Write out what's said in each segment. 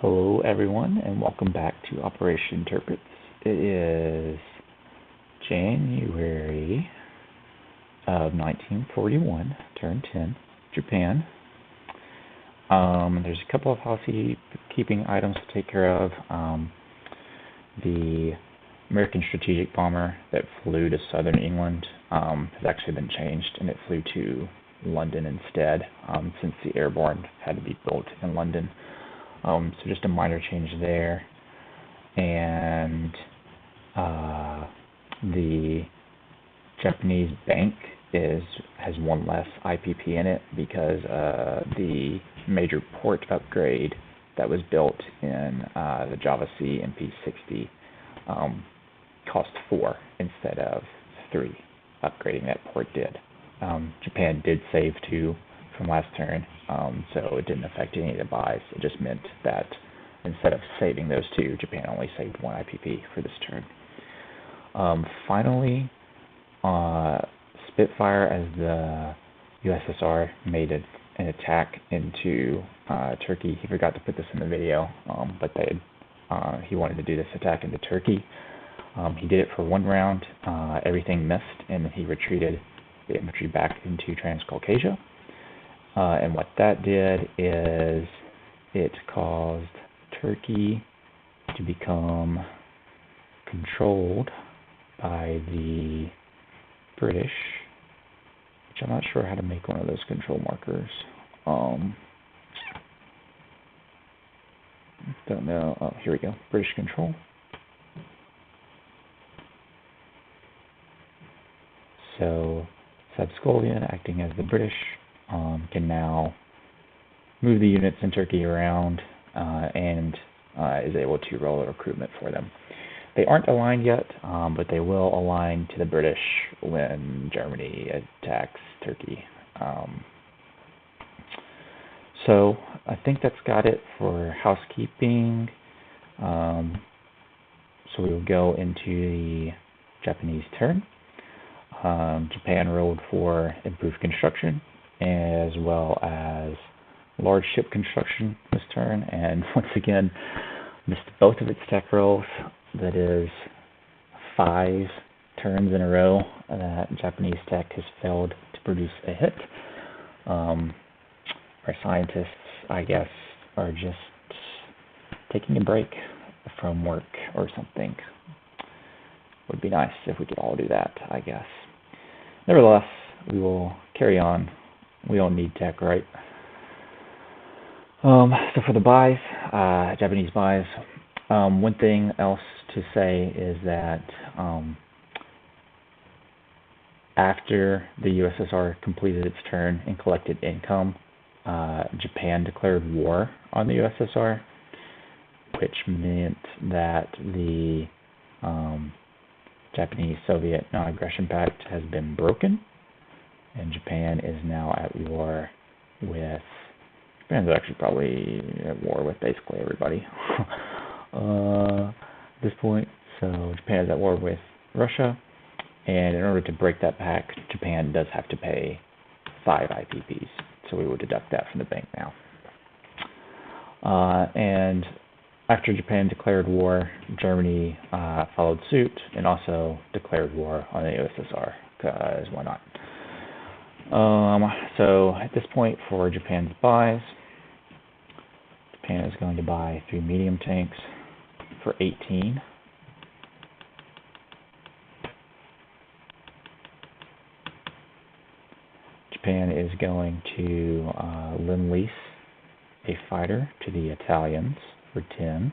Hello everyone and welcome back to Operation Tirpitz. It is January of 1941, turn 10, Japan. There's a couple of housekeeping items to take care of. The American strategic bomber that flew to southern England has actually been changed, and it flew to London instead, since the airborne had to be built in London. So just a minor change there. And the Japanese bank has one less IPP in it because the major port upgrade that was built in the Java C and P60 cost 4 instead of 3. Upgrading that port did. Japan did save 2 from last turn, so it didn't affect any of the buys. It just meant that instead of saving those 2, Japan only saved 1 IPP for this turn. Finally, Spitfire, as the USSR made an attack into Turkey. He forgot to put this in the video, but he wanted to do this attack into Turkey. He did it for 1 round. Everything missed, and then he retreated the infantry back into Transcaucasia. And what that did is it caused Turkey to become controlled by the British, which I'm not sure how to make one of those control markers. Don't know. Oh, here we go. British control. So Sabskolien, acting as the British, can now move the units in Turkey around and is able to roll a recruitment for them. They aren't aligned yet, but they will align to the British when Germany attacks Turkey. So I think that's got it for housekeeping. So we will go into the Japanese turn. Japan rolled for improved construction, as well as large ship construction this turn, and once again missed both of its tech rolls. That is 5 turns in a row that Japanese tech has failed to produce a hit. Our scientists, I guess, are just taking a break from work or something. Would be nice if we could all do that, I guess. Nevertheless, we will carry on. We don't need tech, right? So for the buys, Japanese buys, one thing else to say is that after the USSR completed its turn and collected income, Japan declared war on the USSR, which meant that the Japanese-Soviet non-aggression pact has been broken, and Japan is now at war with, Japan's actually probably at war with basically everybody at this point. So Japan is at war with Russia, and in order to break that pact, Japan does have to pay 5 IPPs, so we will deduct that from the bank now. And after Japan declared war, Germany followed suit and also declared war on the USSR, because why not? So at this point, for Japan's buys, Japan is going to buy 3 medium tanks for 18. Japan is going to lend-lease a fighter to the Italians for 10.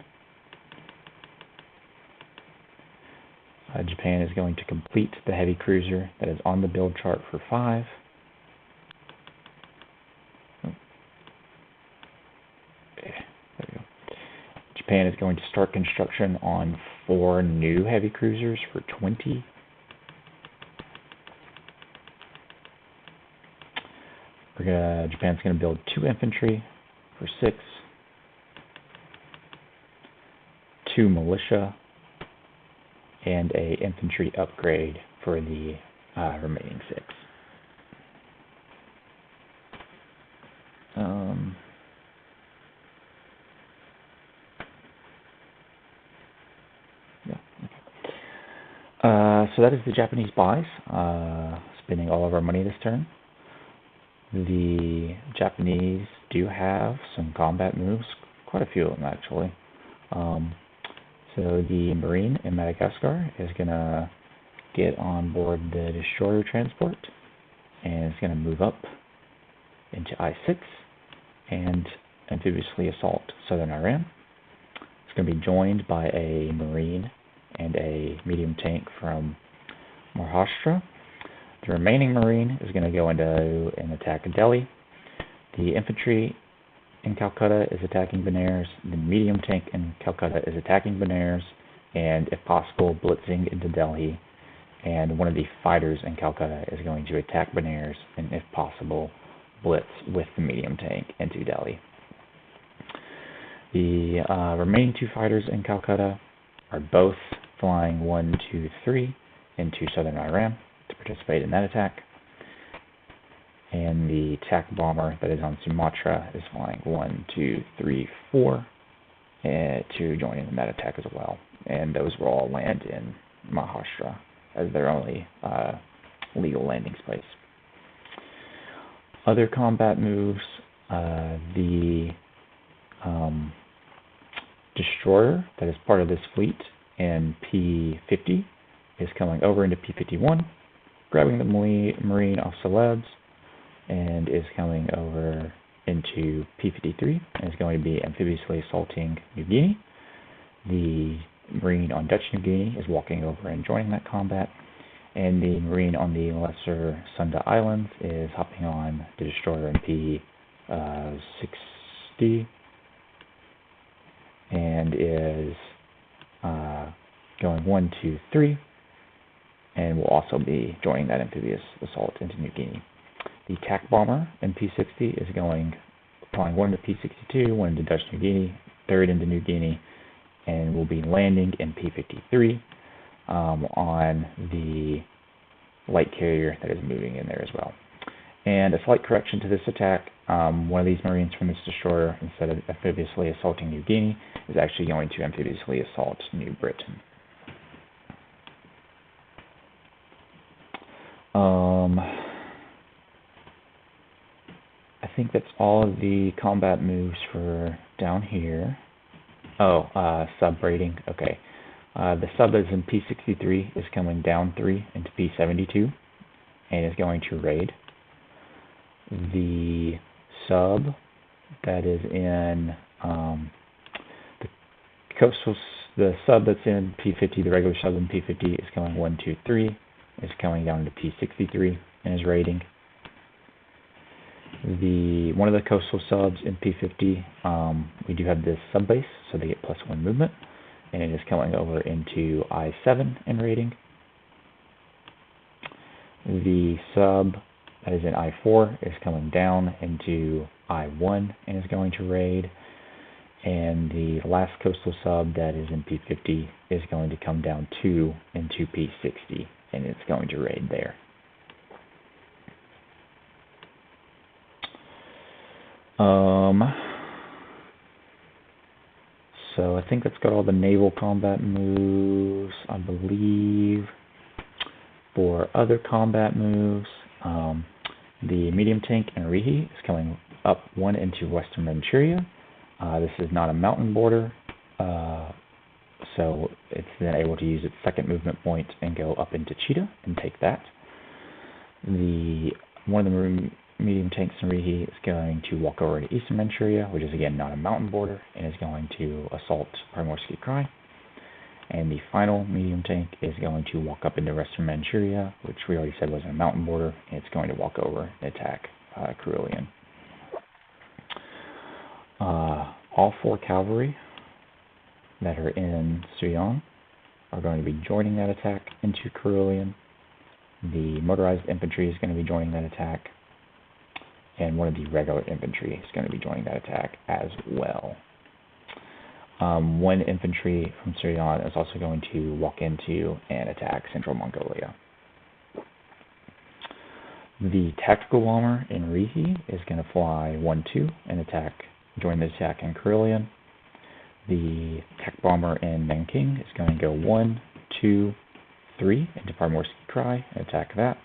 Japan is going to complete the heavy cruiser that is on the build chart for 5. Okay, there we go. Japan is going to start construction on 4 new heavy cruisers for 20. Japan's going to build 2 infantry for 6. 2 militia, and a infantry upgrade for the remaining 6. So that is the Japanese buys, spending all of our money this turn. The Japanese do have some combat moves, quite a few of them actually. So the Marine in Madagascar is going to get on board the destroyer transport, and it's going to move up into I-6 and amphibiously assault southern Iran. It's going to be joined by a Marine and a medium tank from Maharashtra. The remaining Marine is going to go into and attack Delhi. The infantry in Calcutta is attacking Benares. The medium tank in Calcutta is attacking Benares, and if possible, blitzing into Delhi. And one of the fighters in Calcutta is going to attack Benares, and if possible, blitz with the medium tank into Delhi. The remaining two fighters in Calcutta are both flying 1, 2, 3 into southern Iran to participate in that attack. And the attack bomber that is on Sumatra is flying 1, 2, 3, 4 to join in that attack as well. And those will all land in Maharashtra as their only legal landing space. Other combat moves, the destroyer that is part of this fleet in P-50 is coming over into P-51, grabbing the Marine off Celebes, and is coming over into P-53 and is going to be amphibiously assaulting New Guinea. The Marine on Dutch New Guinea is walking over and joining that combat, and the Marine on the Lesser Sunda Islands is hopping on the destroyer in P-60 and is going 1, 2, 3, and will also be joining that amphibious assault into New Guinea. The attack bomber in P-60 is flying 1 into P-62, 1 into Dutch New Guinea, 3rd into New Guinea, and will be landing in P-53 on the light carrier that is moving in there as well. And a slight correction to this attack, one of these Marines from this destroyer, instead of amphibiously assaulting New Guinea, is actually going to amphibiously assault New Britain. I think that's all of the combat moves for down here. Sub rating. Okay. The sub that is in P-63 is coming down 3 into P-72 and is going to raid. The sub that is in the sub that's in P-50, the regular sub in P-50 is going 1, 2, 3, is coming down to P-63 and is raiding. One of the coastal subs in P-50, we do have this sub base, so they get +1 movement, and it is coming over into I-7 and raiding. The sub that is in I-4 is coming down into I-1 and is going to raid. And the last coastal sub that is in P-50 is going to come down 2 into P-60 and it's going to raid there. So I think that's got all the naval combat moves, I believe. For other combat moves, the medium tank in Rihi is coming up 1 into Western Manchuria. This is not a mountain border, so it's then able to use its second movement point and go up into Cheetah and take that. One of the medium tanks in Rihi is going to walk over to Eastern Manchuria, which is again not a mountain border, and is going to assault Primorsky Krai. And the final medium tank is going to walk up into Western Manchuria, which we already said wasn't a mountain border, and it's going to walk over and attack Karelian. All 4 cavalry that are in Suyong are going to be joining that attack into Karelian. The motorized infantry is going to be joining that attack, and one of the regular infantry is going to be joining that attack as well. 1 infantry from Suyong is also going to walk into and attack Central Mongolia. The tactical bomber in Rihi is going to fly 1, 2 and join the attack in Karelian. The attack bomber in Nanking is going to go 1, 2, 3 into Primorsky Krai and attack that.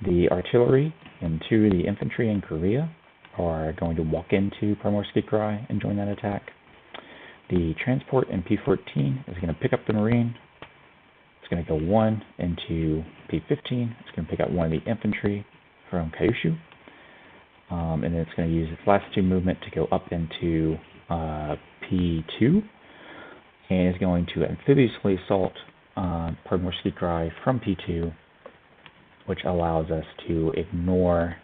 The artillery and 2 of the infantry in Korea are going to walk into Primorsky Krai and join that attack. The transport in P14 is going to pick up the Marine. It's going to go 1 into P15. It's going to pick up 1 of the infantry from Kyushu. And then it's going to use its last 2 movement to go up into P2. And is going to amphibiously assault Primorsky Krai from P2, which allows us to ignore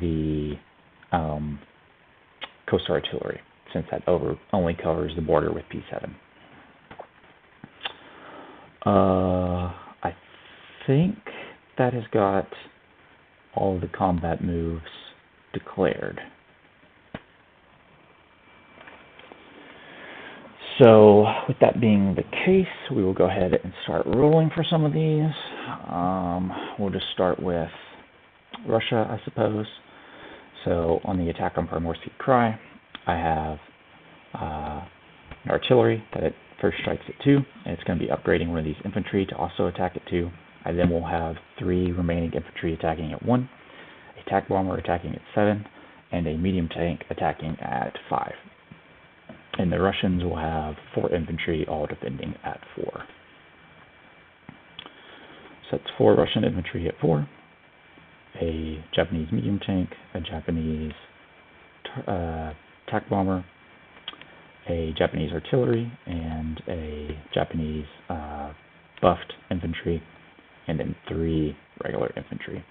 the coastal artillery, since that only covers the border with P7. I think that has got all of the combat moves declared. So, with that being the case, we will go ahead and start rolling for some of these. We'll just start with Russia, I suppose. So, on the attack on Primorsky Krai, I have an artillery that it first strikes at 2, and it's going to be upgrading one of these infantry to also attack at 2. I then will have 3 remaining infantry attacking at 1, a attack bomber attacking at 7, and a medium tank attacking at 5. And the Russians will have 4 infantry, all defending at 4. So that's 4 Russian infantry at 4, a Japanese medium tank, a Japanese attack bomber, a Japanese artillery, and a Japanese buffed infantry, and then 3 regular infantry.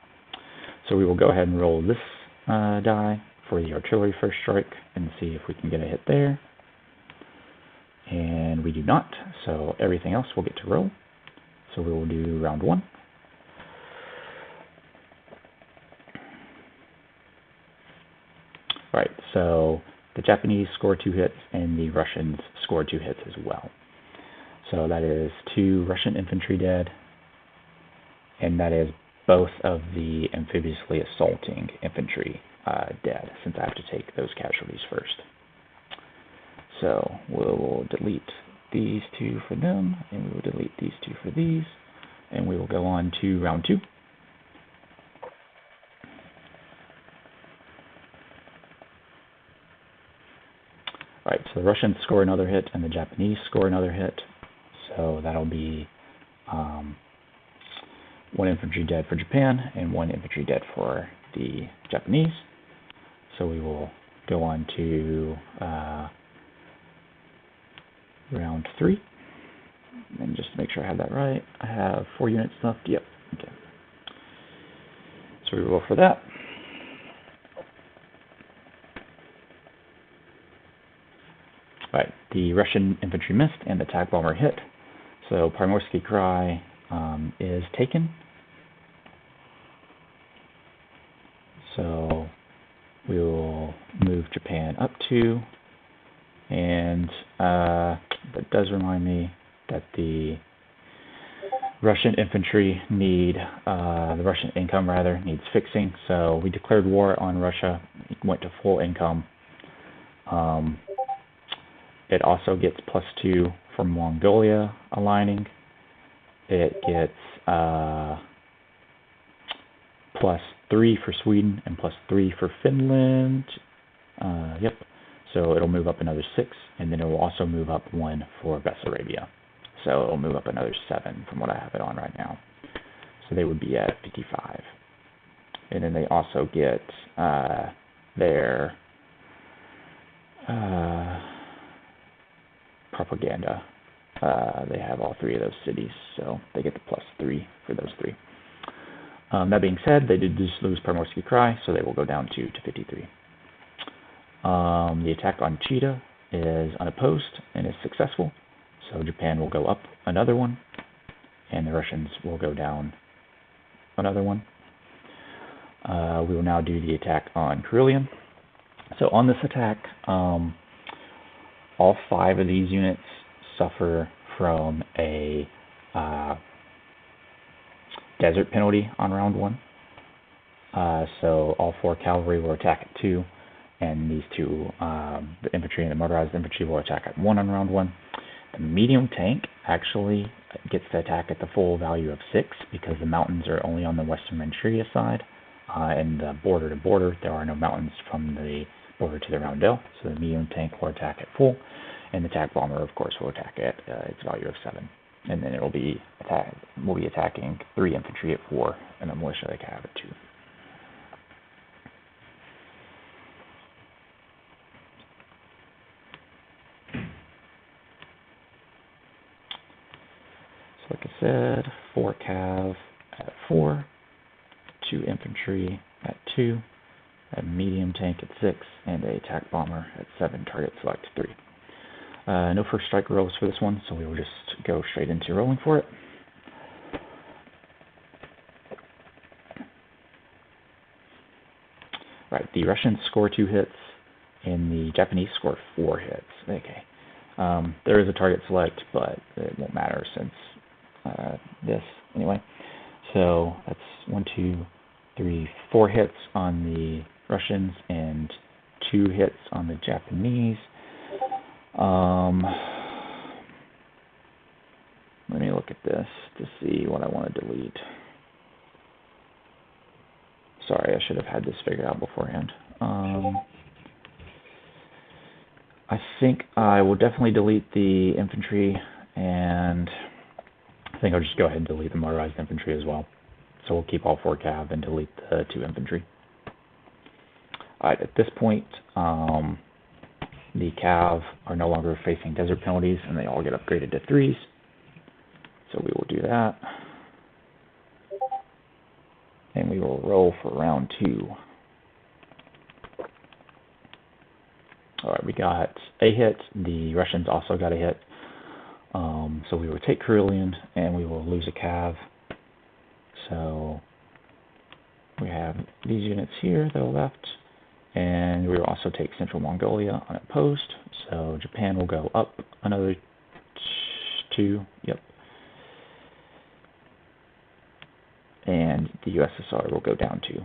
So we will go ahead and roll this die for the artillery first strike and see if we can get a hit there. And we do not, so everything else will get to roll. So we will do round 1. Right, so the Japanese score 2 hits and the Russians score 2 hits as well. So that is 2 Russian infantry dead, and that is both of the amphibiously assaulting infantry dead, since I have to take those casualties first. So we'll delete these 2 for them, and we will delete these 2 for these, and we will go on to round 2. Right, so the Russians score another hit, and the Japanese score another hit. So that'll be 1 infantry dead for Japan, and 1 infantry dead for the Japanese. So we will go on to round 3, and just to make sure I have that right, I have 4 units left. Yep. Okay. So we roll for that. Right. The Russian infantry missed, and the attack bomber hit. So Primorsky Krai is taken. So we will move Japan up 2. And that does remind me that the Russian infantry the Russian income needs fixing. So we declared war on Russia, went to full income. It also gets +2 from Mongolia aligning. It gets +3 for Sweden and +3 for Finland. Yep. So it'll move up another 6, and then it will also move up 1 for Bessarabia. So it'll move up another 7 from what I have it on right now. So they would be at 55. And then they also get their propaganda. They have all 3 of those cities, so they get the +3 for those 3. That being said, they did just lose Primorsky Krai, so they will go down to 53. The attack on Chita is unopposed and is successful, so Japan will go up another 1, and the Russians will go down another 1. We will now do the attack on Karelian. So on this attack, all 5 of these units suffer from a desert penalty on round 1. So all 4 cavalry will attack at 2, and these 2, the infantry and the motorized infantry, will attack at 1 on round 1. The medium tank actually gets to attack at the full value of 6 because the mountains are only on the Western Manchuria side. And the border to border, there are no mountains from the border to the roundel, so the medium tank will attack at full, and the attack bomber, of course, will attack at its value of 7. And then we'll be attacking 3 infantry at 4, and a militia they can have at 2. So like I said, 4 cav at 4, 2 infantry at 2, a medium tank at 6, and a attack bomber at 7, target select 3. No first strike rolls for this one, so we will just go straight into rolling for it. Right, the Russians score 2 hits, and the Japanese score 4 hits. Okay. There is a target select, but it won't matter since this, anyway. So that's 1, 2, 3, 4 hits on the Russians and 2 hits on the Japanese. Let me look at this to see what I want to delete. Sorry, I should have had this figured out beforehand. I think I will definitely delete the infantry, and I think I'll just go ahead and delete the motorized infantry as well. So we'll keep all 4 cav and delete the 2 infantry. Alright, at this point, the cav are no longer facing desert penalties, and they all get upgraded to 3s. So we will do that. And we will roll for round 2. Alright, we got a hit. The Russians also got a hit. So we will take Karelian, and we will lose a cav. So we have these units here that are left. And we will also take Central Mongolia unopposed. So Japan will go up another 2. Yep. And the USSR will go down 2.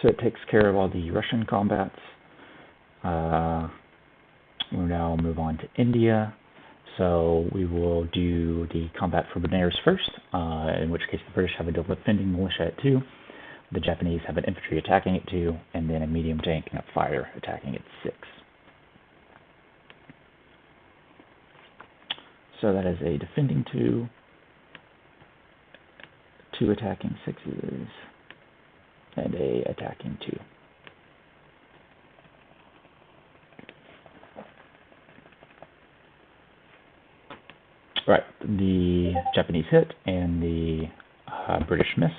So it takes care of all the Russian combats. We'll now move on to India. So we will do the combat for Benares first, in which case the British have a defending militia at 2, the Japanese have an infantry attacking at 2, and then a medium tank and a fighter attacking at 6. So that is a defending 2, 2 attacking 6s, and a attacking 2. Right, the Japanese hit and the British miss.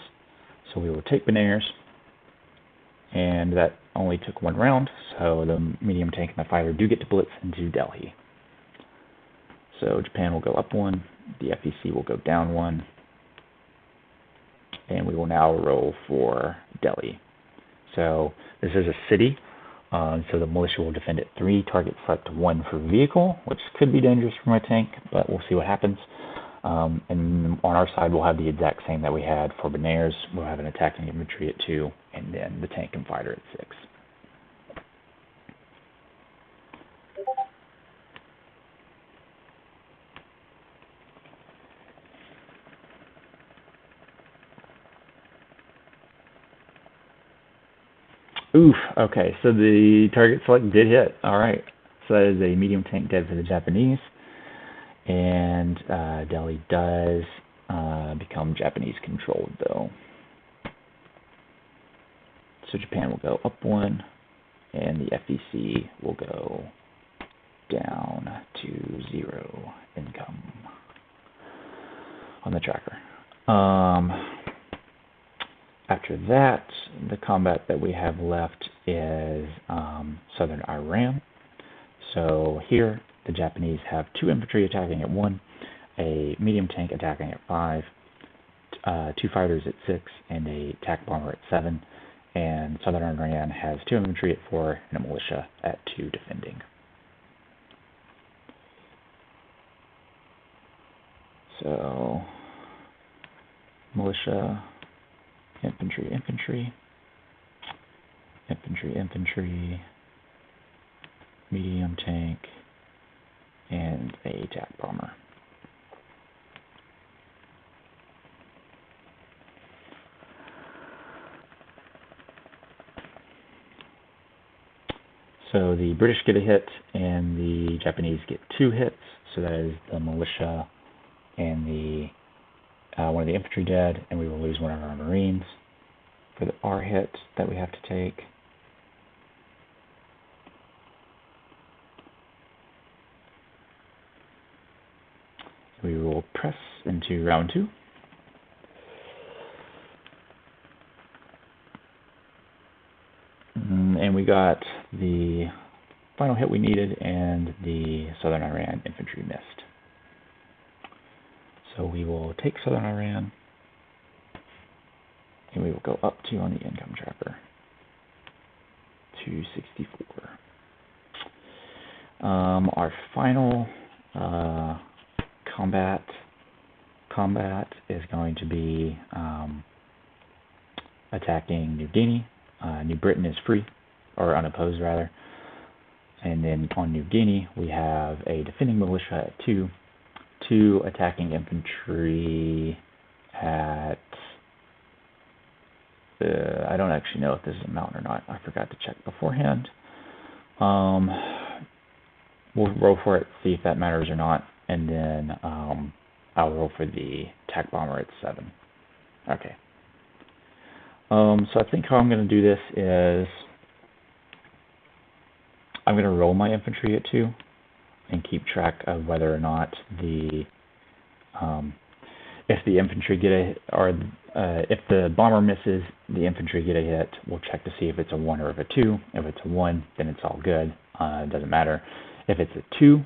So we will take Benares, and that only took 1 round, so the medium tank and the fighter do get to blitz into Delhi. So Japan will go up 1, the FEC will go down 1, and we will now roll for Delhi. So this is a city, so the militia will defend at 3, target select 1 for vehicle, which could be dangerous for my tank, but we'll see what happens. And on our side, we'll have the exact same that we had for Benares. We'll have an attacking infantry at 2, and then the tank and fighter at 6. Oof, okay, so the target select did hit. Alright, so that is a medium tank dead for the Japanese. And Delhi does become Japanese controlled, though. So Japan will go up 1, and the FEC will go down to 0 income on the tracker. After that, the combat that we have left is southern Iran. So here, the Japanese have 2 infantry attacking at 1, a medium tank attacking at 5, 2 fighters at 6, and a attack bomber at 7. And southern Iran has 2 infantry at 4 and a militia at 2 defending. So militia, infantry, medium tank, and a attack bomber. So the British get a hit and the Japanese get 2 hits. So that is the militia and the one of the infantry dead, and we will lose one of our Marines for our hit that we have to take. We will press into round 2. And we got the final hit we needed, and the Southern Iran infantry missed. So we will take Southern Iran, and we will go up 2 on the income tracker. 264. Our final combat is going to be attacking New Guinea. New Britain is free, or unopposed rather. And then on New Guinea, we have a defending militia at 2, 2 attacking infantry at, I don't actually know if this is a mountain or not. I forgot to check beforehand. We'll roll for it, see if that matters or not, and then I'll roll for the attack bomber at 7. Okay. So I think how I'm going to do this is I'm going to roll my infantry at 2 and keep track of whether or not the if the infantry get a hit, or if the bomber misses, the infantry get a hit. We'll check to see if it's a 1 or if a 2. If it's a 1, then it's all good. It doesn't matter. If it's a 2,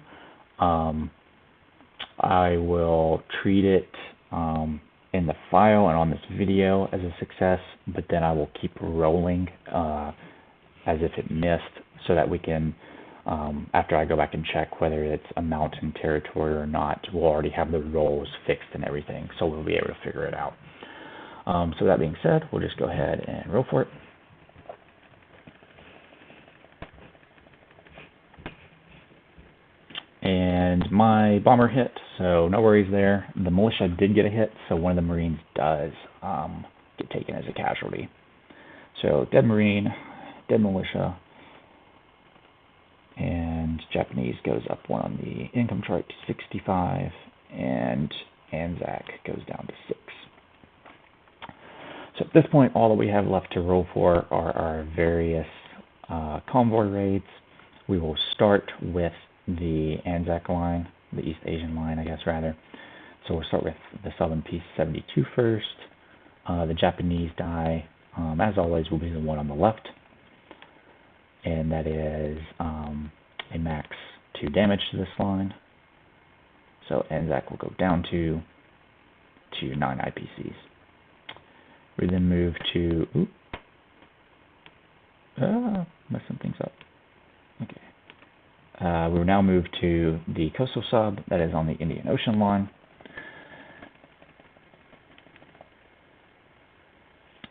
I will treat it in the file and on this video as a success, but then I will keep rolling as if it missed, so that we can, after I go back and check whether it's a mountain territory or not, we'll already have the rolls fixed and everything, so we'll be able to figure it out. So that being said, we'll just go ahead and roll for it. And my bomber hit, so no worries there. The militia did get a hit, so one of the Marines does get taken as a casualty. So dead Marine, dead militia, and Japanese goes up 1 on the income chart to 65, and Anzac goes down to 6. So at this point, all that we have left to roll for are our various convoy raids. We will start with the Anzac line, the East Asian line, I guess, rather. So we'll start with the Southern Peace 72 first. The Japanese die, as always, will be the one on the left. And that is a max 2 damage to this line. So Anzac will go down to 9 IPCs. We then move to... messing things up. Okay. We will now move to the coastal sub that is on the Indian Ocean line.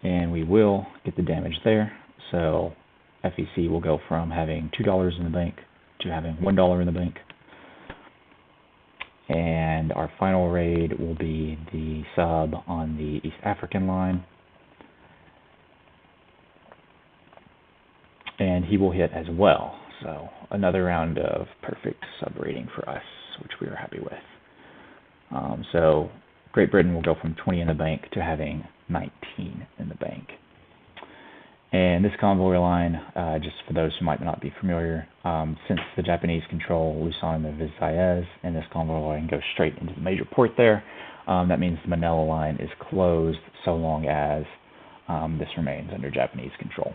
And we will get the damage there. So FEC will go from having $2 in the bank to having $1 in the bank. And our final raid will be the sub on the East African line. And he will hit as well. So another round of perfect sub rating for us, which we are happy with. So Great Britain will go from 20 in the bank to having 19 in the bank. And this convoy line, just for those who might not be familiar, since the Japanese control Luzon and the Visayas, and this convoy line goes straight into the major port there, that means the Manila line is closed so long as this remains under Japanese control.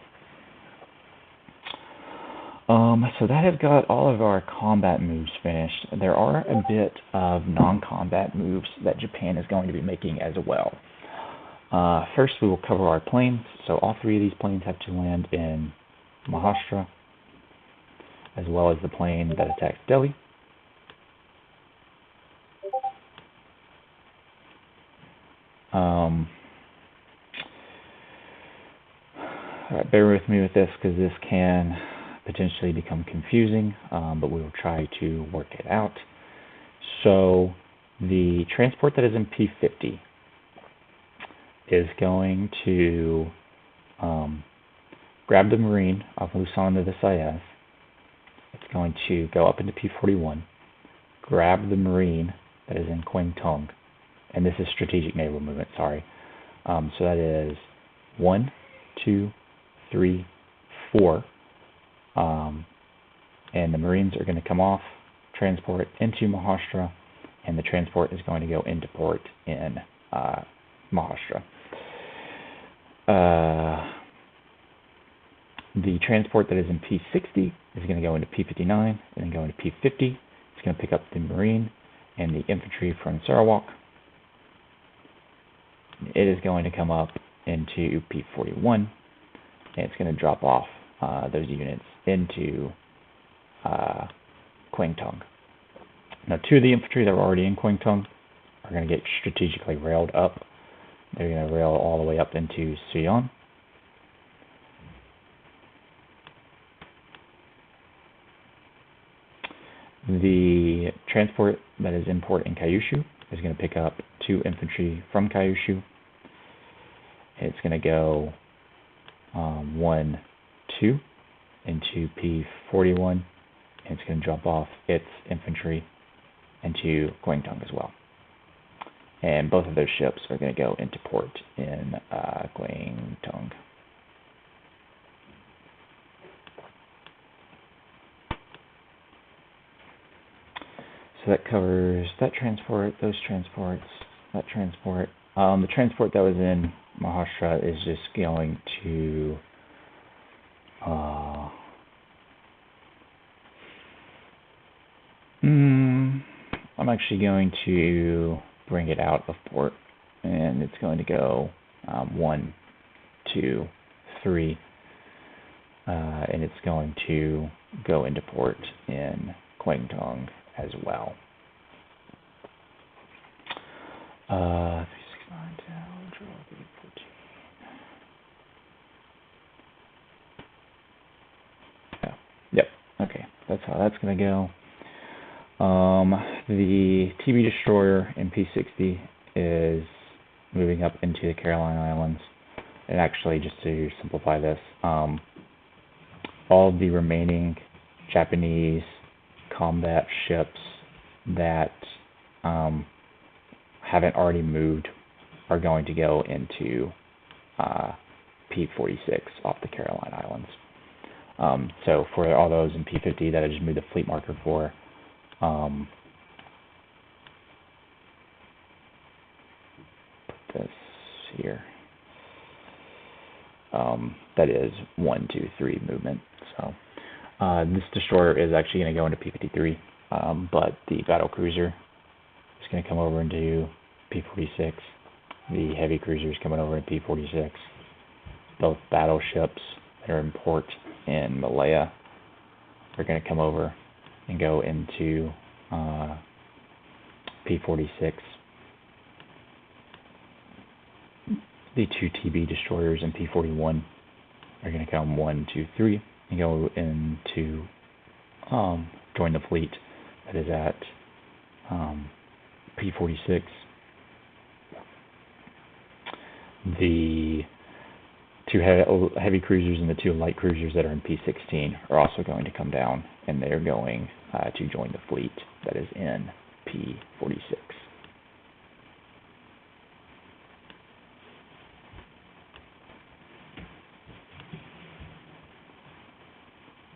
So that has got all of our combat moves finished. There are a bit of non-combat moves that Japan is going to be making as well. First, we will cover our planes. So all 3 of these planes have to land in Maharashtra, as well as the plane that attacks Delhi. All right, bear with me with this because this can potentially become confusing, but we will try to work it out. So the transport that is in P50 is going to grab the Marine off Luzon to the IS. It's going to go up into P41, grab the Marine that is in Quang Tung, and this is strategic naval movement, sorry. So that is 1, 2, 3, 4. And the Marines are going to come off, transport into Maharashtra, and the transport is going to go into port in Maharashtra. The transport that is in P60 is going to go into P59 and then go into P50. It's going to pick up the Marine and the infantry from Sarawak. It is going to come up into P41 and it's going to drop off those units into Quang Tung. Now, 2 of the infantry that were already in Quang Tung are going to get strategically railed up. They're going to rail all the way up into Sion. The transport that is in port in Kyushu is going to pick up 2 infantry from Kyushu. It's going to go 1, 2 into P41, and it's going to drop off its infantry into Quang Tung as well. And both of those ships are going to go into port in Quang Tung. So that covers that transport, those transports, that transport. The transport that was in Maharashtra is just going to I'm actually going to bring it out of port, and it's going to go 1, 2, 3, and it's going to go into port in Quang Tung as well. 369 down, draw 14. Oh, yep. Okay, that's how that's going to go. The TB destroyer in P60 is moving up into the Caroline Islands. And actually, just to simplify this, all of the remaining Japanese combat ships that haven't already moved are going to go into P46 off the Caroline Islands. So for all those in P50 that I just moved the fleet marker for, put this here. That is 1, 2, 3 movement. So this destroyer is actually going to go into P53, but the battle cruiser is going to come over into P46. The heavy cruiser is coming over into P46. Both battleships that are in port in Malaya are going to come over and go into P46. The 2 TB destroyers in P41 are going to come 1, 2, 3 and go into join the fleet that is at P46. The 2 heavy cruisers and the 2 light cruisers that are in P16 are also going to come down, and they're going to join the fleet that is in P46.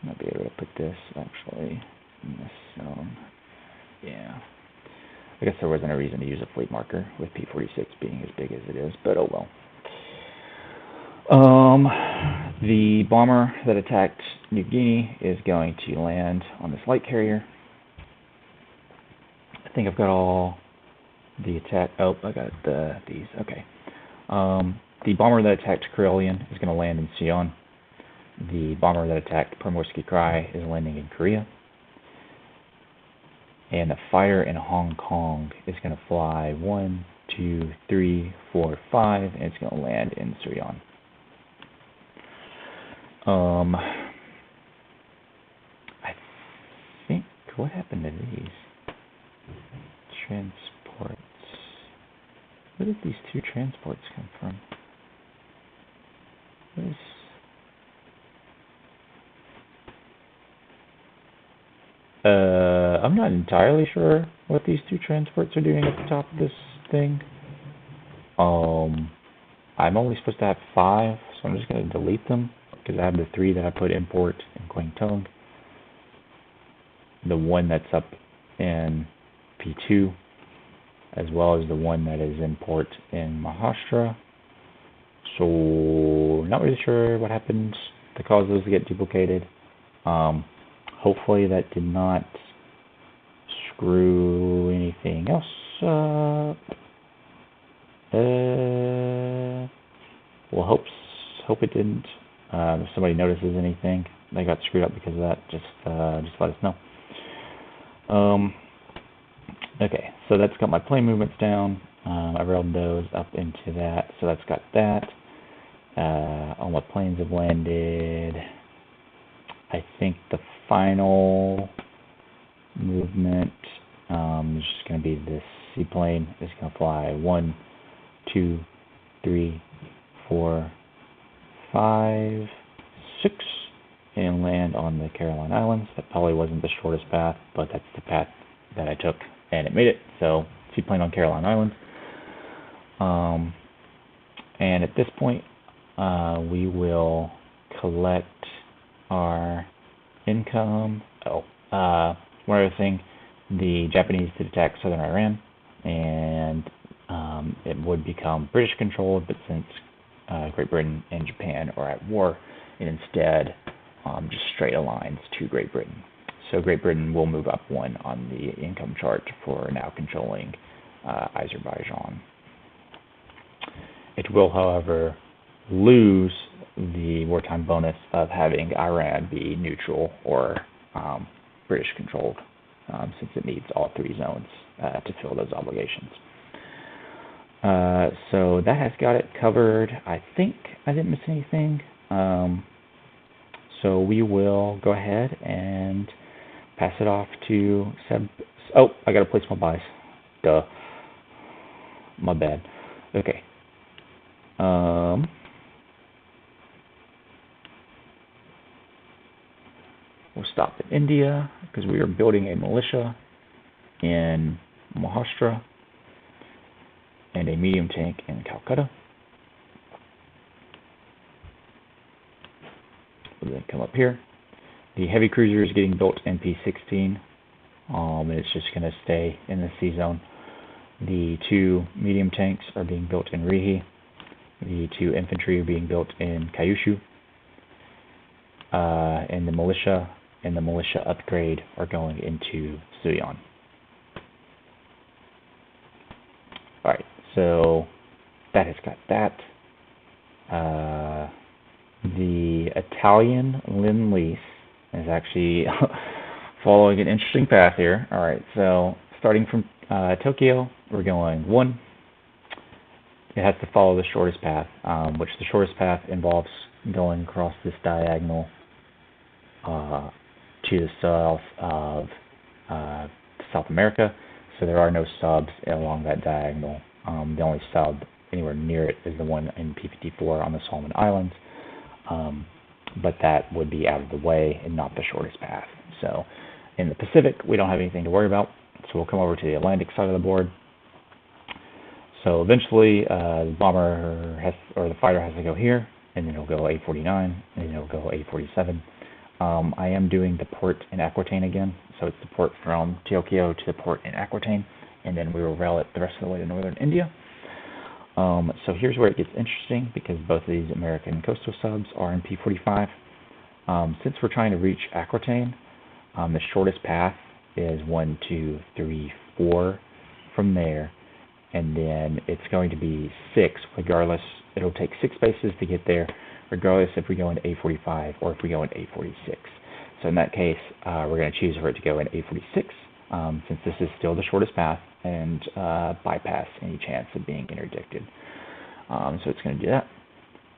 I'll be able to put this actually in this zone. Yeah. I guess there wasn't a reason to use a fleet marker with P46 being as big as it is, but oh well. The bomber that attacked New Guinea is going to land on this light carrier. I think I've got all the attack. Oh, I got these. Okay. The bomber that attacked Karelian is going to land in Sion. The bomber that attacked Primorsky Krai is landing in Korea. And the fighter in Hong Kong is going to fly 1, 2, 3, 4, 5, and it's going to land in Suyon. what happened to these? Transports. Where did these two transports come from? I'm not entirely sure what these two transports are doing at the top of this thing. I'm only supposed to have 5, so I'm just going to delete them because I have the 3 that I put import in Guangdong, the one that's up in P2, as well as the one that is import in Maharashtra. So not really sure what happened to cause those to get duplicated. Hopefully that did not screw anything else up. Well, hope it didn't. If somebody notices anything they got screwed up because of that, just let us know. Okay, so that's got my plane movements down. I rolled those up into that, so that's got that. All my planes have landed. I think the final movement is just going to be this seaplane. It's going to fly 1, 2, 3, 4, 5, 6, and land on the Caroline Islands. That probably wasn't the shortest path, but that's the path that I took, and it made it. So seaplane on Caroline Islands. And at this point, we will collect our income. One other thing, the Japanese did attack southern Iran, and it would become British controlled, but since Great Britain and Japan are at war, it instead just straight aligns to Great Britain. So Great Britain will move up 1 on the income chart for now controlling Azerbaijan. It will, however, lose the wartime bonus of having Iran be neutral or British controlled, since it needs all 3 zones to fill those obligations. So that has got it covered. I think I didn't miss anything. So we will go ahead and pass it off to Seb. Oh, I gotta place my buys. Duh. My bad. Okay. We'll stop in India because we are building a militia in Maharashtra and a medium tank in Calcutta. We'll then come up here. The heavy cruiser is getting built in P16, and it's just going to stay in the C zone. The 2 medium tanks are being built in Rihi. The 2 infantry are being built in Kyushu. And the militia and the militia upgrade are going into Suyon. Alright, so that has got that. The Italian Lend-Lease is actually following an interesting path here. Alright, so starting from Tokyo, we're going 1. It has to follow the shortest path, which the shortest path involves going across this diagonal to the south of South America. So there are no subs along that diagonal. The only sub anywhere near it is the one in P54 on the Solomon Islands. But that would be out of the way and not the shortest path. So in the Pacific, we don't have anything to worry about. So we'll come over to the Atlantic side of the board. So eventually, the bomber or the fighter has to go here, and then it'll go A49, and then it'll go A47. I am doing the port in Aquitaine again, so it's the port from Tokyo to the port in Aquitaine, and then we will rail it the rest of the way to northern India. So here's where it gets interesting, because both of these American coastal subs are in P45. Since we're trying to reach Aquitaine, the shortest path is 1, 2, 3, 4 from there, and then it's going to be 6 regardless. It'll take 6 spaces to get there, regardless if we go into A45 or if we go into A46. So in that case, we're going to choose for it to go in A46, since this is still the shortest path, and bypass any chance of being interdicted. So it's going to do that,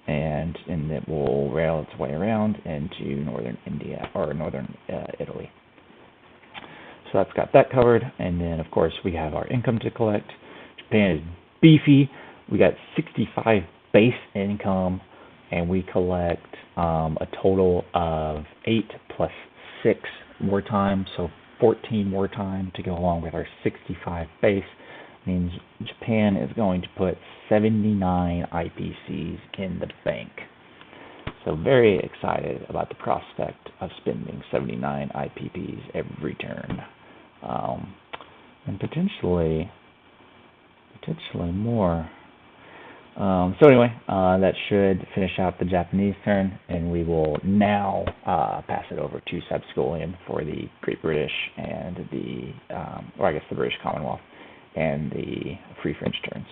and it will rail its way around into northern India, or northern Italy. So that's got that covered. And then, of course, we have our income to collect. Japan is beefy. We got 65 base income, and we collect a total of 8 plus 6 wartime, so 14 wartime to go along with our 65 base. Means Japan is going to put 79 IPCs in the bank. So very excited about the prospect of spending 79 IPPs every turn, and potentially more. So anyway, that should finish out the Japanese turn, and we will now pass it over to Sabscolian for the Great British and the, or I guess the British Commonwealth and the Free French turns.